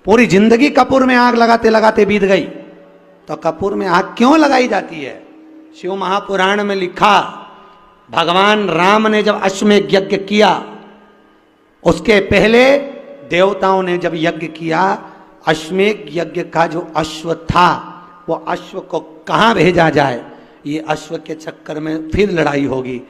पूरी जिंदगी कपूर में आग लगाते लगाते बीत गई, तो कपूर में आग क्यों लगाई जाती है? शिव महापुराण में लिखा, भगवान राम ने जब अश्वमेध यज्ञ किया, उसके पहले देवताओं ने जब यज्ञ किया, अश्वमेध यज्ञ का जो अश्व था, वो अश्व को कहाँ भेजा जाए, ये अश्व के चक्कर में फिर लड़ाई होगी।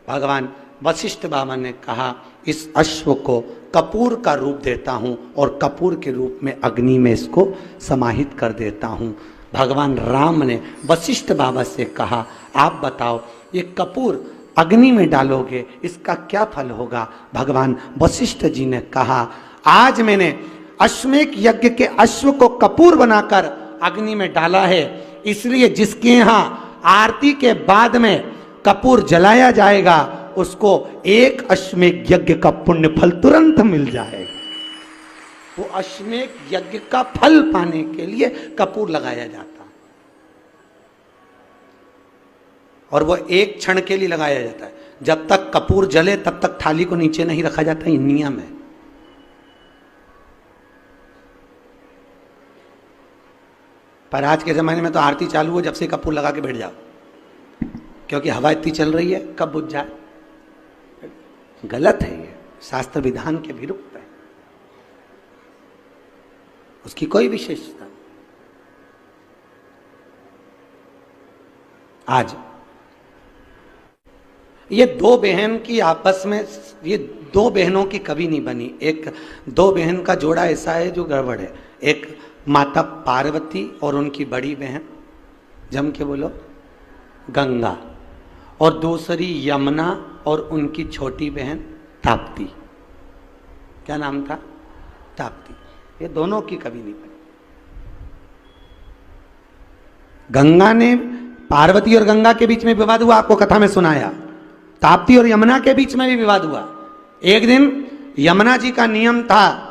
भगवान वशिष्ठ बाबा ने कहा, इस अश्व को कपूर का रूप देता हूं और कपूर के रूप में अग्नि में इसको समाहित कर देता हूं। भगवान राम ने वशिष्ठ बाबा से कहा, आप बताओ ये कपूर अग्नि में डालोगे, इसका क्या फल होगा? भगवान वशिष्ठ जी ने कहा, आज मैंने अश्वमेध यज्ञ के अश्व को कपूर बनाकर अग्नि में डाला है, इसलिए जिसके यहां आरती के बाद में कपूर जलाया जाएगा, उसको एक अश्वमेध यज्ञ का पुण्य फल तुरंत मिल जाएगा। वो अश्वमेध यज्ञ का फल पाने के लिए कपूर लगाया जाता, और वो एक क्षण के लिए लगाया जाता है। जब तक कपूर जले तब तक थाली को नीचे नहीं रखा जाता, ये नियम है। पर आज के जमाने में तो आरती चालू हो जब से कपूर लगा के बैठ जाओ, क्योंकि हवा इतनी चल रही है, कब बुझ जाए। गलत है, ये शास्त्र विधान के विरुद्ध है, उसकी कोई विशेषता नहीं। आज ये दो बहन की आपस में, ये दो बहनों की कभी नहीं बनी। एक दो बहन का जोड़ा ऐसा है जो गड़बड़ है। एक माता पार्वती और उनकी बड़ी बहन, जम के बोलो, गंगा, और दूसरी यमुना और उनकी छोटी बहन ताप्ती। क्या नाम था? ताप्ती। ये दोनों की कभी नहीं बनी। गंगा ने, पार्वती और गंगा के बीच में विवाद हुआ, आपको कथा में सुनाया। ताप्ती और यमुना के बीच में भी विवाद हुआ। एक दिन यमुना जी का नियम था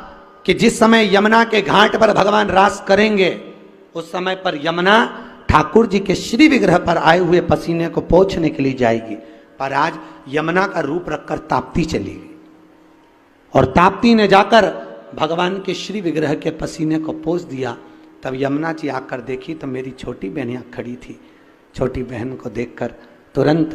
कि जिस समय यमुना के घाट पर भगवान रास करेंगे, उस समय पर यमुना ठाकुर जी के श्री विग्रह पर आए हुए पसीने को पोंछने के लिए जाएगी। पर आज यमुना का रूप रखकर ताप्ती चली गई, और ताप्ती ने जाकर भगवान के श्री विग्रह के पसीने को पोंछ दिया। तब यमुना जी आकर देखी तो मेरी छोटी बहन यहाँ खड़ी थी। छोटी बहन को देखकर तुरंत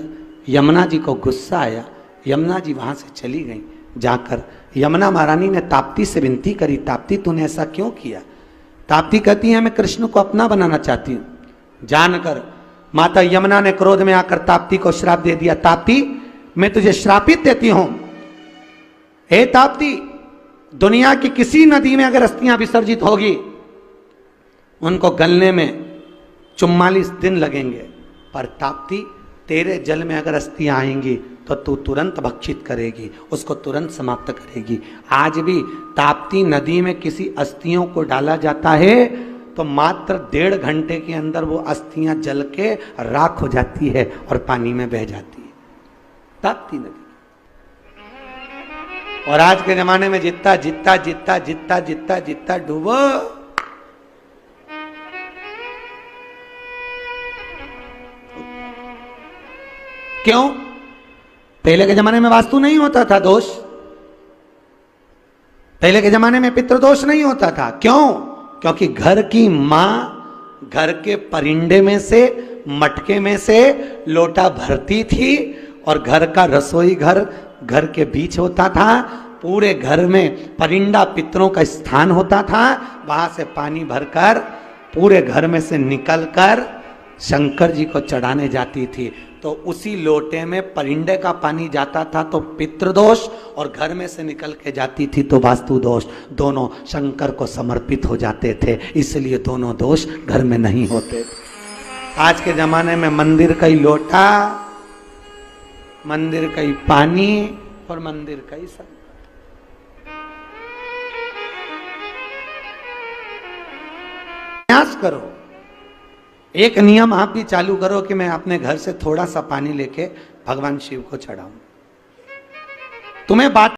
यमुना जी को गुस्सा आया। यमुना जी वहाँ से चली गई। जाकर यमुना महारानी ने ताप्ती से विनती करी, ताप्ती तूने ऐसा क्यों किया? ताप्ती कहती है, मैं कृष्ण को अपना बनाना चाहती हूँ। जानकर माता यमुना ने क्रोध में आकर ताप्ती को श्राप दे दिया। ताप्ती, मैं तुझे श्रापित देती हूं। हे ताप्ती, दुनिया की किसी नदी में अगर अस्थियां विसर्जित होगी, उनको गलने में 44 दिन लगेंगे, पर ताप्ती तेरे जल में अगर अस्थियां आएंगी तो तू तुरंत भक्षित करेगी, उसको तुरंत समाप्त करेगी। आज भी ताप्ती नदी में किसी अस्थियों को डाला जाता है तो मात्र 1.5 घंटे के अंदर वो अस्थियां जल के राख हो जाती है और पानी में बह जाती है, ताप्ती नदी। और आज के जमाने में जितना जितना जितना जितना जितना जितना डूबो, क्यों? पहले के जमाने में वास्तु नहीं होता था दोष, पहले के जमाने में पितृदोष नहीं होता था। क्यों? क्योंकि घर की मां घर के परिंदे में से, मटके में से लोटा भरती थी, और घर का रसोई घर के बीच होता था। पूरे घर में परिंदा पितरों का स्थान होता था। वहां से पानी भरकर पूरे घर में से निकलकर शंकर जी को चढ़ाने जाती थी। तो उसी लोटे में परिंदे का पानी जाता था तो पितृदोष, और घर में से निकल के जाती थी तो वास्तु दोष। दोनों शंकर को समर्पित हो जाते थे, इसलिए दोनों दोष घर में नहीं होते। आज के जमाने में मंदिर का ही लोटा, मंदिर का ही पानी और मंदिर का ही सब। प्रयास करो, एक नियम आप भी चालू करो कि मैं अपने घर से थोड़ा सा पानी लेके भगवान शिव को चढ़ाऊं। तुम्हें बात